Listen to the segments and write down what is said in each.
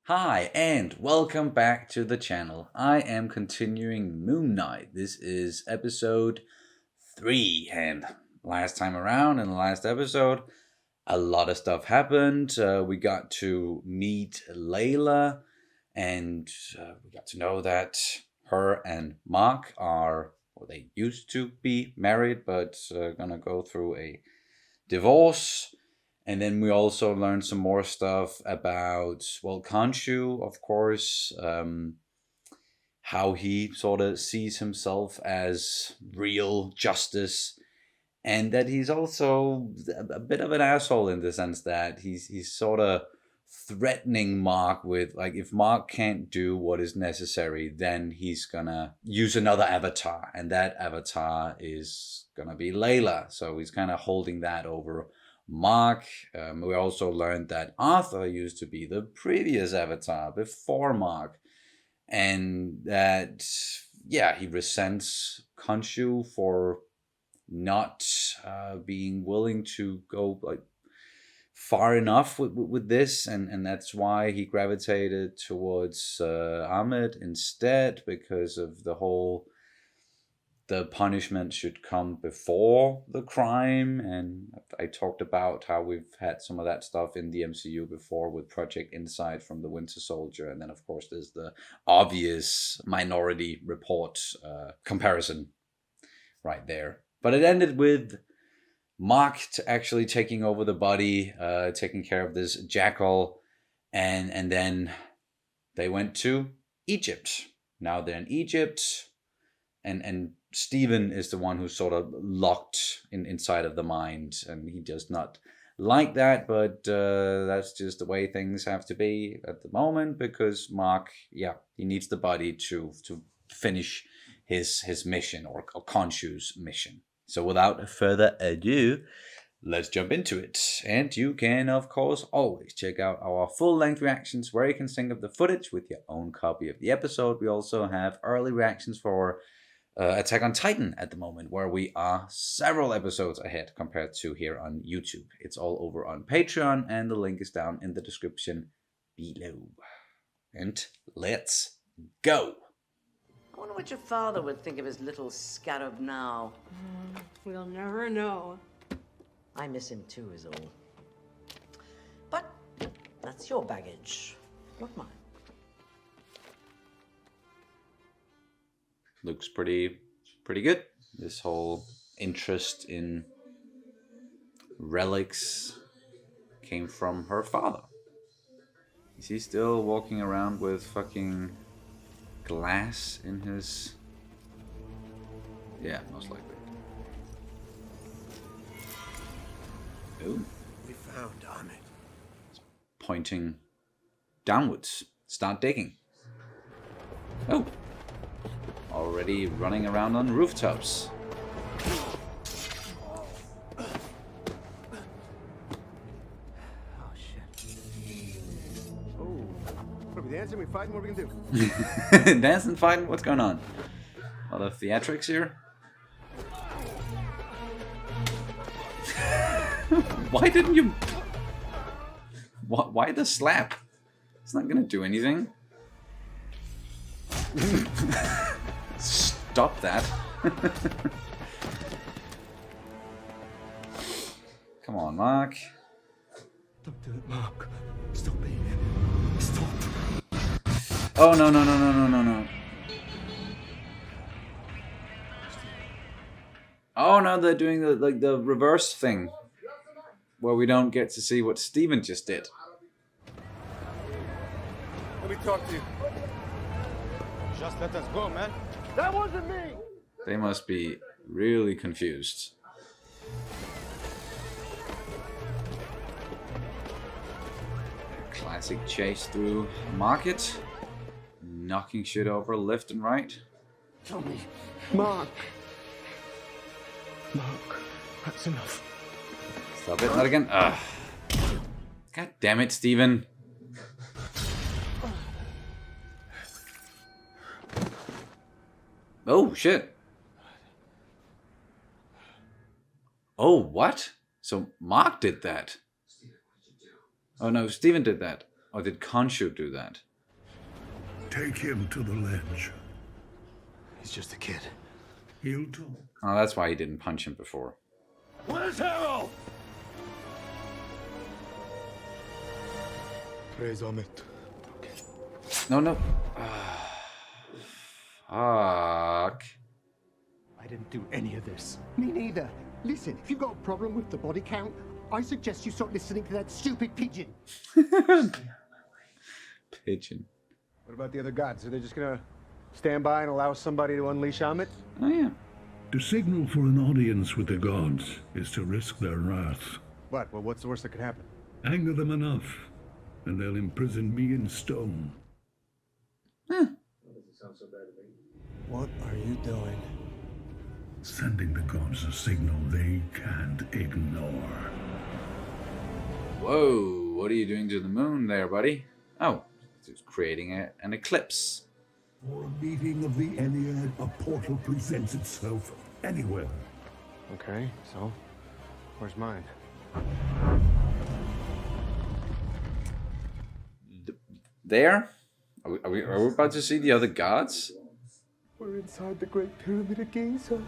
Hi, and welcome back to the channel. I am continuing Moon Knight. This is episode 3, and last time around, in the last episode, a lot of stuff happened. We got to meet Layla, and we got to know that her and Marc are, well, they used to be married, but gonna go through a divorce. And then we also learned some more stuff about, well, Khonshu, of course, how he sort of sees himself as real justice, and that he's also a bit of an asshole in the sense that he's sort of threatening Marc with, like, if Marc can't do what is necessary, then he's gonna use another avatar, and that avatar is gonna be Layla. So he's kind of holding that over Marc. We also learned that Arthur used to be the previous avatar before Marc, and that, yeah, he resents Khonshu for not being willing to go like far enough with this, and that's why he gravitated towards Ammit instead, because of the punishment should come before the crime. And I talked about how we've had some of that stuff in the MCU before with Project Insight from the Winter Soldier, and then of course there's the obvious Minority Report comparison right there. But it ended with Marc actually taking over the body, taking care of this jackal, and then they went to Egypt. Now they're in Egypt, and Steven is the one who's sort of locked inside of the mind, and he does not like that, but that's just the way things have to be at the moment, because Marc, yeah, he needs the body to finish his mission, or Khonshu's mission. So without further ado, let's jump into it. And you can, of course, always check out our full-length reactions where you can sync up the footage with your own copy of the episode. We also have early reactions for Attack on Titan at the moment, where we are several episodes ahead compared to here on YouTube. It's all over on Patreon, and the link is down in the description below. And let's go! I wonder what your father would think of his little scarab now. We'll never know. I miss him too, is all. But that's your baggage, not mine. Looks pretty good. This whole interest in relics came from her father. Is he still walking around with fucking glass in his... Yeah, most likely. Ooh. We found Ammit. Pointing downwards. Start digging. Oh. Already running around on rooftops. Oh shit. Oh. What are we dancing? We fighting? What are we gonna do? Dancing, fighting? What's going on? A lot of theatrics here. Why didn't you... Why the slap? It's not gonna do anything. Stop that. Come on, Marc. Don't do it, Marc. Stop it. Stop. Oh, no. Oh, no, they're doing the reverse thing, where we don't get to see what Steven just did. Let me talk to you. Just let us go, man. That wasn't me! They must be really confused. Classic chase through a market. Knocking shit over left and right. Tell me. Marc. Marc. That's enough. Stop it, not again. Ugh. God damn it, Steven. Oh, shit. Oh, what? So Marc did that. Oh no, Steven did that. Or did Khonshu do that? Take him to the ledge. He's just a kid. He'll talk. Oh, that's why he didn't punch him before. Where's Harold? Praise Ammit. No. Fuck. I didn't do any of this. Me neither. Listen, if you've got a problem with the body count, I suggest you stop listening to that stupid pigeon. Pigeon. What about the other gods? Are they just gonna stand by and allow somebody to unleash Ammit? Oh, yeah. To signal for an audience with the gods is to risk their wrath. What? Well, what's the worst that could happen? Anger them enough, and they'll imprison me in stone. What are you doing? Sending the gods a signal they can't ignore. Whoa, what are you doing to the moon there, buddy? Oh, it's creating an eclipse. For a meeting of the Ennead, a portal presents itself anywhere. Okay, so where's mine? There? Are we about to see the other gods? We're inside the Great Pyramid of Giza.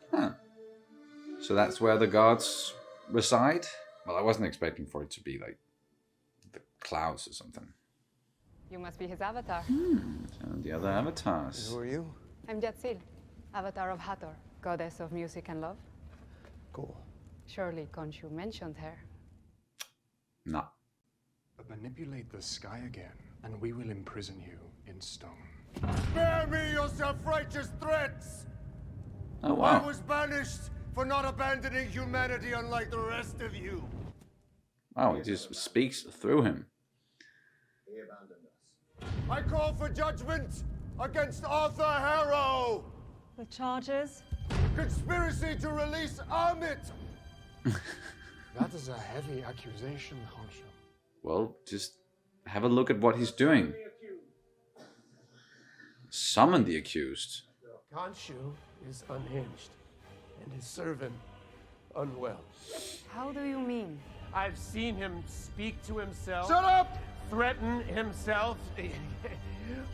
Huh. So that's where the gods reside? Well, I wasn't expecting for it to be like the clouds or something. You must be his avatar. And the other avatars. Who are you? I'm Jatsil, avatar of Hathor, goddess of music and love. Cool. Surely Khonshu mentioned her. No. Manipulate the sky again, and we will imprison you in stone. Spare me your self-righteous threats! Oh, wow. I was banished for not abandoning humanity unlike the rest of you. Wow, he just speaks through him. He abandoned us. I call for judgment against Arthur Harrow! The charges? Conspiracy to release Ammit! That is a heavy accusation, Khonshu. Well, just have a look at what he's doing. Summon the accused. Khonshu is unhinged, and his servant unwell. How do you mean? I've seen him speak to himself. Shut up! Threaten himself.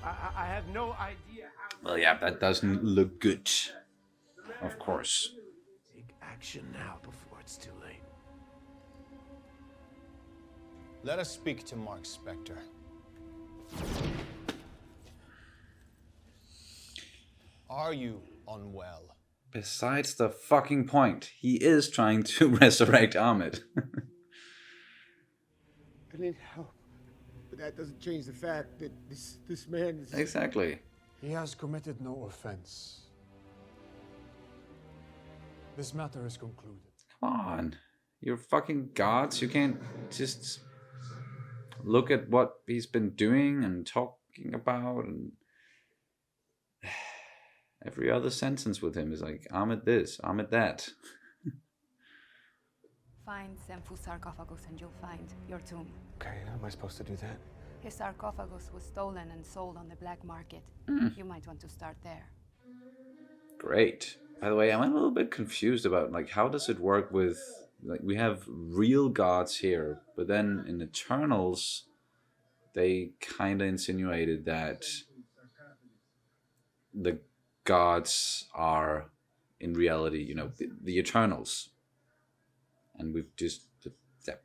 I have no idea how. Well, yeah, that doesn't look good. Of course. Take action now before it's too late. Let us speak to Marc, Spectre. Are you unwell? Besides the fucking point, he is trying to resurrect Ammit. I need help. But that doesn't change the fact that this man is... Exactly. He has committed no offense. This matter is concluded. Come on. You're fucking gods. You can't just look at what he's been doing and talking about, and every other sentence with him is like, Ammit this, Ammit that. Find Senfu's sarcophagus and you'll find your tomb. Okay, how am I supposed to do that? His sarcophagus was stolen and sold on the black market. You might want to start there. Great. By the way, I'm a little bit confused about, like, how does it work with, like, we have real gods here, but then in Eternals, they kind of insinuated that the gods are, in reality, you know, the Eternals. And we've just, yeah.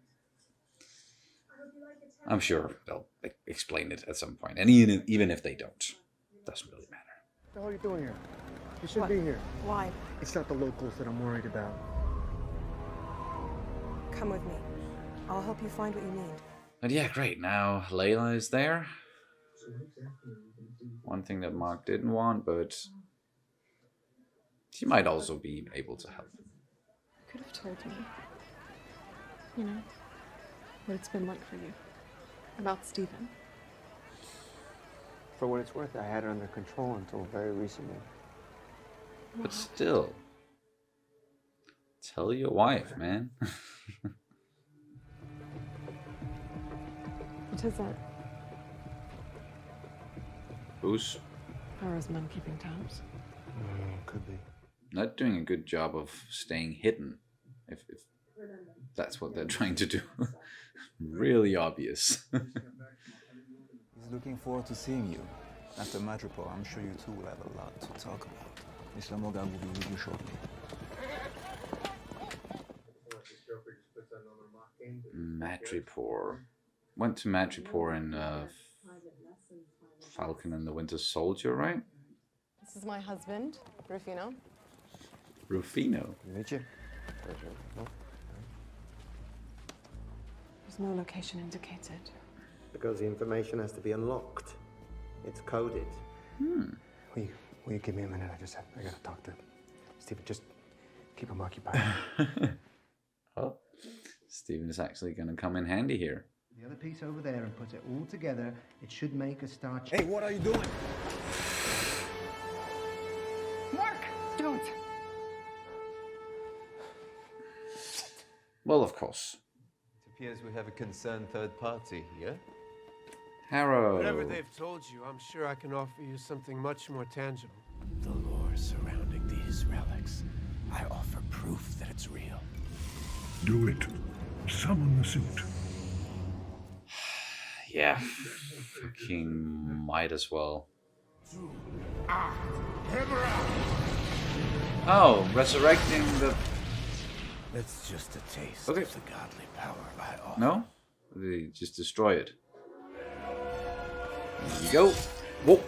I'm sure they'll explain it at some point. And even if they don't, doesn't really matter. What the hell are you doing here? You shouldn't be here. Why? It's not the locals that I'm worried about. Come with me. I'll help you find what you need. And yeah, great. Now Layla is there. One thing that Marc didn't want, but she might also be able to help him. You could have told me, you know, what it's been like for you. About Steven. For what it's worth, I had it under control until very recently. But still, tell your wife, man. What is that? Who's? Or is men keeping tabs? Could be. not doing a good job of staying hidden, if that's what they're trying to do. Really obvious. He's looking forward to seeing you. After Madripoor, I'm sure you two will have a lot to talk about. Mr. Morgan will be with you shortly. Madripoor. Went to Madripoor in Falcon and the Winter Soldier, right? This is my husband, Rufino. Rufino. Meet you. There's no location indicated. Because the information has to be unlocked. It's coded. Will you give me a minute? I gotta talk to Steven. Just keep him occupied. Well, Steven is actually going to come in handy here. The other piece over there and put it all together. It should make a star. Hey, what are you doing? Marc, don't. Well, of course. It appears we have a concerned third party here. Harrow. Whatever they've told you, I'm sure I can offer you something much more tangible. The lore surrounding these relics. I offer proof that it's real. Do it. Summon the suit. Yeah. Fucking might as well. Oh, resurrecting the... That's just a taste Okay. of the godly power I offer. No? They just destroy it. There you go. Whoa.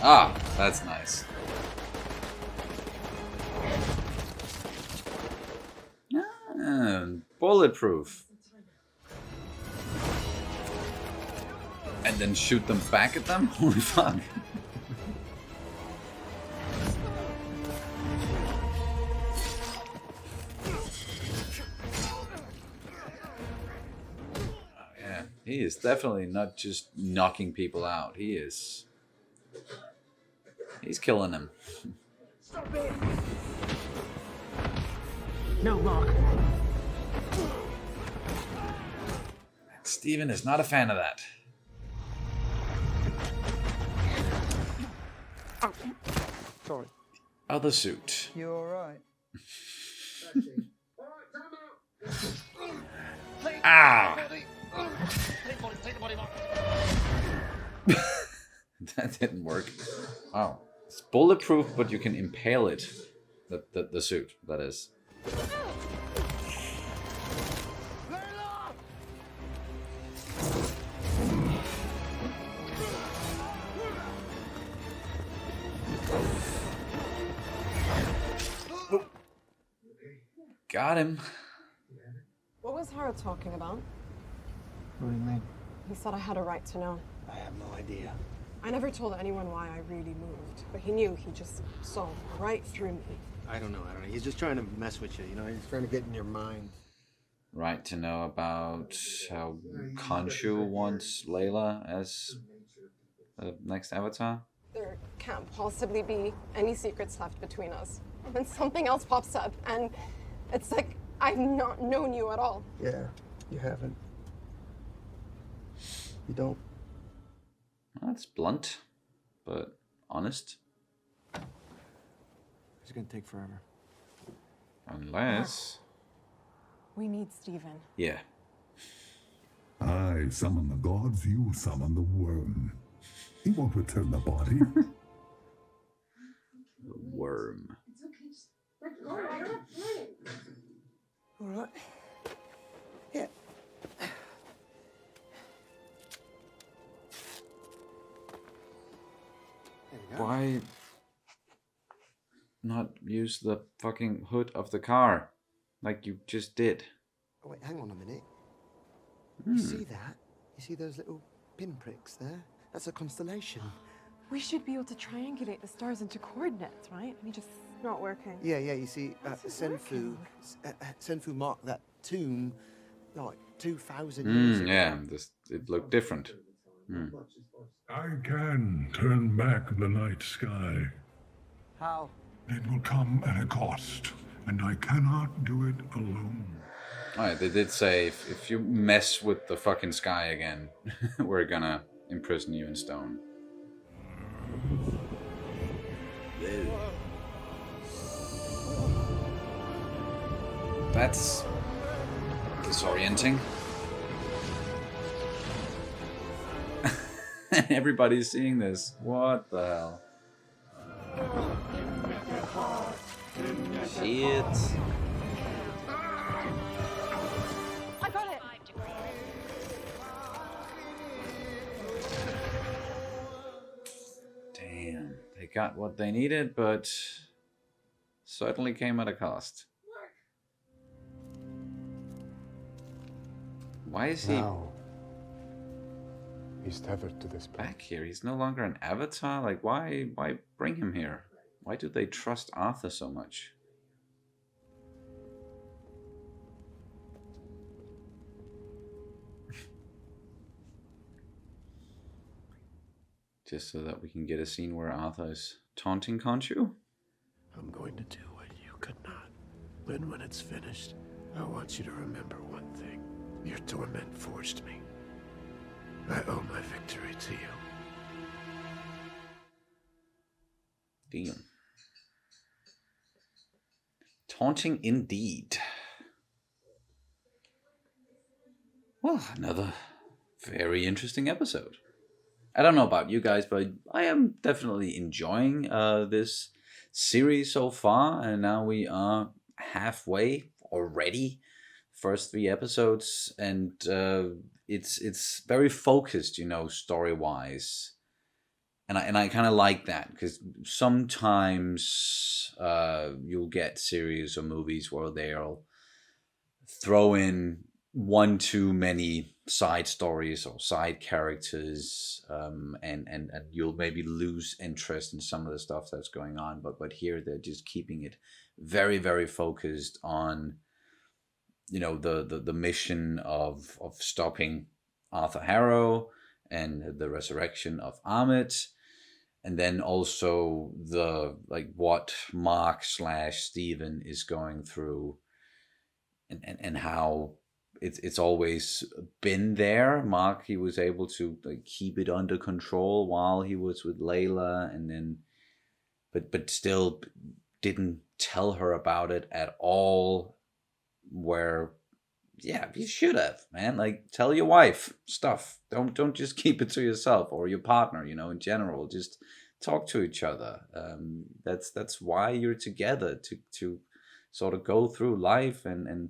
Ah, that's nice. Ah, bulletproof. And then shoot them back at them? Holy fuck. He is definitely not just knocking people out. He's killing them. Stop it! No, Marc. Steven is not a fan of that. Oh. Sorry. Other suit. You alright? Ah! That didn't work. Oh. It's bulletproof, but you can impale it. The suit, that is. Got him. What was Harold talking about? What do you mean? He said I had a right to know. I have no idea. I never told anyone why I really moved, but he knew. He just saw right through me. I don't know. He's just trying to mess with you, He's trying to get in your mind. Right to know about how Khonshu wants Layla as the next Avatar? There can't possibly be any secrets left between us. And then something else pops up, and it's like I've not known you at all. Yeah, you haven't. You don't. Well, that's blunt, but honest. It's gonna take forever. Unless... We need Steven. Yeah. I summon the gods, you summon the worm. He won't return the body. The worm. All right. Yeah. Why not use the fucking hood of the car like you just did? Oh, wait, hang on a minute. You see that? You see those little pinpricks there? That's a constellation. We should be able to triangulate the stars into coordinates, right? I mean, just not working. Yeah, you see, Senfu marked that tomb like 2,000 years ago. Yeah, it looked different. I can turn back the night sky. How? It will come at a cost, and I cannot do it alone. Alright, they did say if you mess with the fucking sky again, we're gonna imprison you in stone. That's disorienting. Everybody's seeing this. What the hell? Shit. I got it. Damn. They got what they needed, but certainly came at a cost. Why is he Now, he's tethered to this back here? He's no longer an avatar? Like, why bring him here? Why do they trust Arthur so much? Just so that we can get a scene where Arthur is taunting Khonshu? I'm going to do what you could not. And when it's finished, I want you to remember one thing. Your torment forged me. I owe my victory to you. Damn. Taunting indeed. Well, another very interesting episode. I don't know about you guys, but I am definitely enjoying this series so far, and now we are halfway already. First 3 episodes, and it's very focused, you know, story-wise, and I kind of like that, because sometimes you'll get series or movies where they'll throw in one too many side stories or side characters, and you'll maybe lose interest in some of the stuff that's going on, but here they're just keeping it very, very focused on, you know, the mission of stopping Arthur Harrow and the resurrection of Ammit, and then also the, like, what Marc / Steven is going through, and how it's always been there. Marc, he was able to, like, keep it under control while he was with Layla, and then but still didn't tell her about it at all, where, yeah, you should have, man. Like, tell your wife stuff. Don't just keep it to yourself, or your partner, you know, in general. Just talk to each other. That's why you're together, to sort of go through life and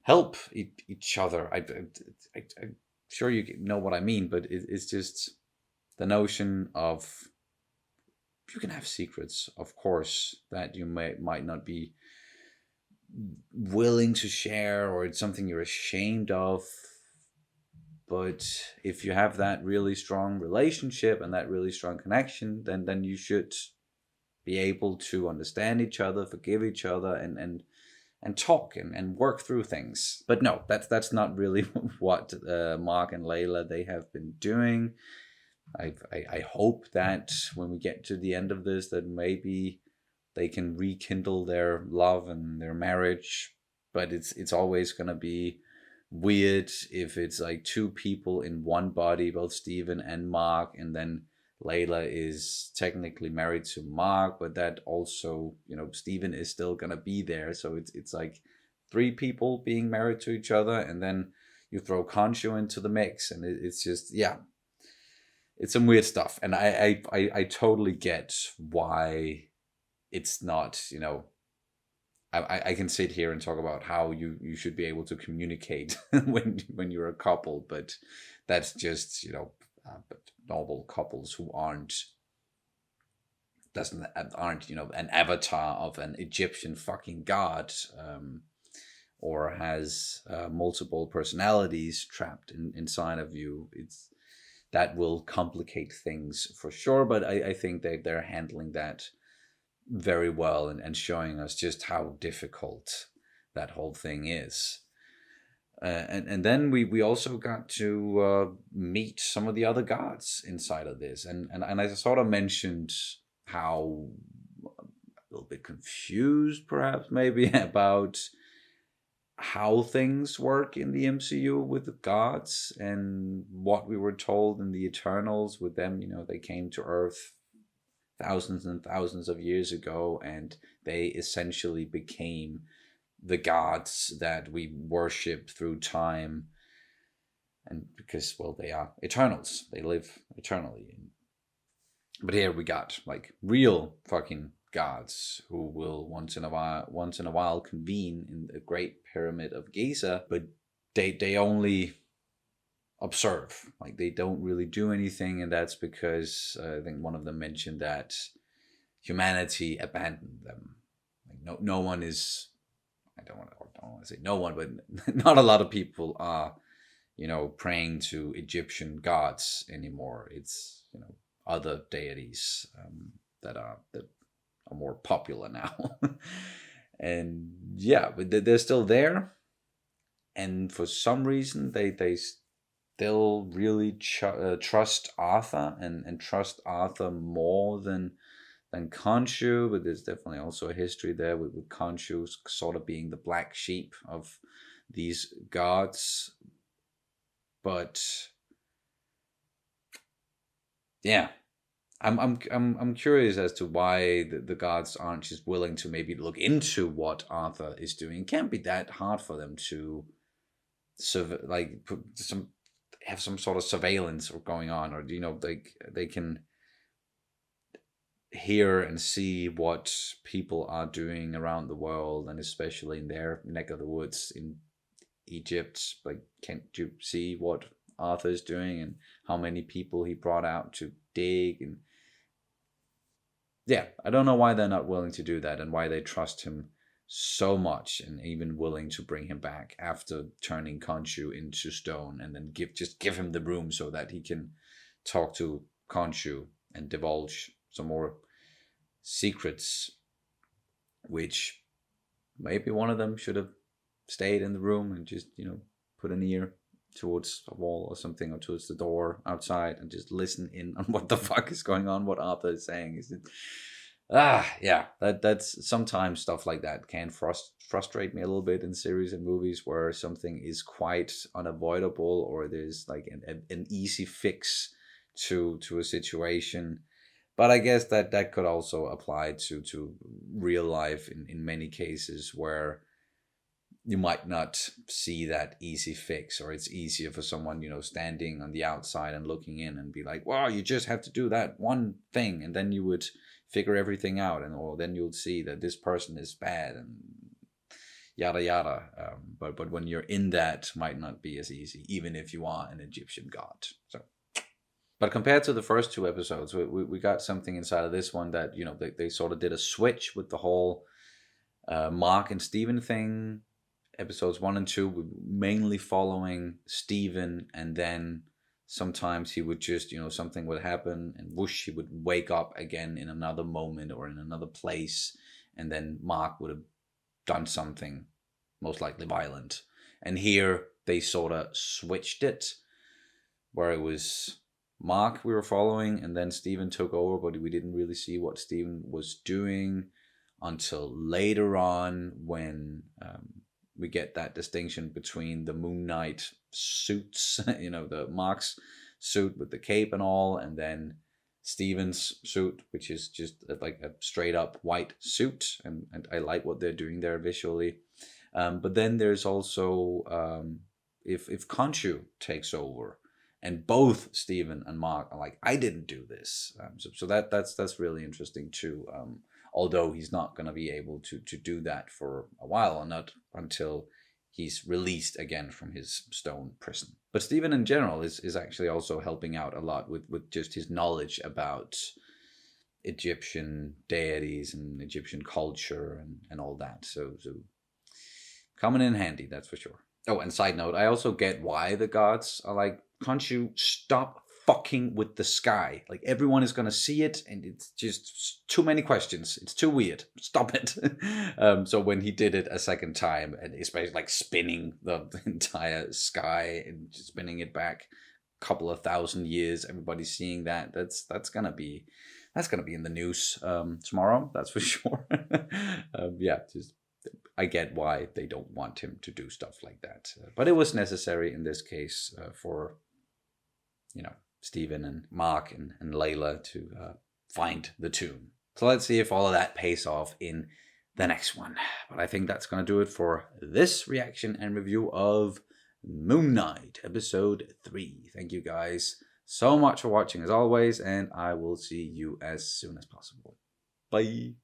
help each other. I'm sure you know what I mean, but it's just the notion of, you can have secrets, of course, that you might not be willing to share, or it's something you're ashamed of, but if you have that really strong relationship and that really strong connection, then you should be able to understand each other, forgive each other, and talk and work through things. But no, that's not really what Marc and Layla, they have been doing. I hope that when we get to the end of this, that maybe they can rekindle their love and their marriage. But it's always gonna be weird if it's like 2 people in one body, both Steven and Marc, and then Layla is technically married to Marc, but that also, you know, Steven is still gonna be there. So it's like 3 people being married to each other, and then you throw Khonshu into the mix, and it's just, yeah, it's some weird stuff. And I totally get why it's not, you know, I can sit here and talk about how you should be able to communicate when you're a couple, but that's just, you know, normal couples who aren't, you know, an avatar of an Egyptian fucking god, or has multiple personalities trapped inside of you. That will complicate things for sure, but I think they're handling that very well, and showing us just how difficult that whole thing is. And then we also got to meet some of the other gods inside of this, and I sort of mentioned how a little bit confused, perhaps, maybe, about how things work in the MCU with the gods, and what we were told in the Eternals with them. You know, they came to Earth thousands and thousands of years ago, and they essentially became the gods that we worship through time, and because, well, they are eternals, they live eternally. But here we got like real fucking gods who will once in a while convene in the Great Pyramid of Giza, but they only observe, like they don't really do anything, and that's because I think one of them mentioned that humanity abandoned them. Like no one is, I don't want to say no one, but not a lot of people are, praying to Egyptian gods anymore. It's, other deities that are more popular now. And yeah, but they're still there, and for some reason they still really trust Arthur, and trust Arthur more than Khonshu. But there's definitely also a history there with Khonshu sort of being the black sheep of these gods. But yeah, I'm curious as to why the gods aren't just willing to maybe look into what Arthur is doing. It can't be that hard for them to have some sort of surveillance going on, or they can hear and see what people are doing around the world, and especially in their neck of the woods in Egypt. Like, can't you see what Arthur's doing and how many people he brought out to dig? And yeah, I don't know why they're not willing to do that, and why they trust him so much, and even willing to bring him back after turning Khonshu into stone, and then give him the room so that he can talk to Khonshu and divulge some more secrets, which maybe one of them should have stayed in the room and just, put an ear towards a wall or something, or towards the door outside, and just listen in on what the fuck is going on, what Arthur is saying. Is it yeah, that's sometimes stuff like that can frustrate me a little bit in series and movies, where something is quite unavoidable, or there's like an easy fix to a situation. But I guess that could also apply to real life in many cases, where you might not see that easy fix, or it's easier for someone, standing on the outside and looking in and be like, wow, you just have to do that one thing, and then you would figure everything out, or then you'll see that this person is bad, and yada yada. But when you're in that, might not be as easy, even if you are an Egyptian god. So, but compared to the first two episodes, we got something inside of this one that, they sort of did a switch with the whole Marc and Steven thing. Episodes 1 and 2 were mainly following Steven, and then sometimes he would just, something would happen, and whoosh, he would wake up again in another moment or in another place, and then Marc would have done something, most likely violent. And here they sort of switched it, where it was Marc we were following, and then Steven took over, but we didn't really see what Steven was doing until later on, when we get that distinction between the Moon Knight suits, the Marc's suit with the cape and all, and then Steven's suit, which is just like a straight up white suit, and I like what they're doing there visually. But then there's also if Khonshu takes over, and both Steven and Marc are like, I didn't do this. So that's really interesting too. Although he's not going to be able to do that for a while, or not until he's released again from his stone prison. But Steven in general is actually also helping out a lot with just his knowledge about Egyptian deities and Egyptian culture and all that. So coming in handy, that's for sure. Oh, and side note, I also get why the gods are like, Khonshu, stop fucking with the sky. Like, everyone is gonna see it, and it's just too many questions. It's too weird. Stop it. So when he did it a second time, and especially like spinning the entire sky and just spinning it back a couple of thousand years, everybody's seeing that. That's gonna be in the news tomorrow. That's for sure. Yeah, just I get why they don't want him to do stuff like that, but it was necessary in this case for Steven and Marc and Layla to find the tomb. So let's see if all of that pays off in the next one. But I think that's going to do it for this reaction and review of Moon Knight episode 3. Thank you guys so much for watching as always, and I will see you as soon as possible. Bye.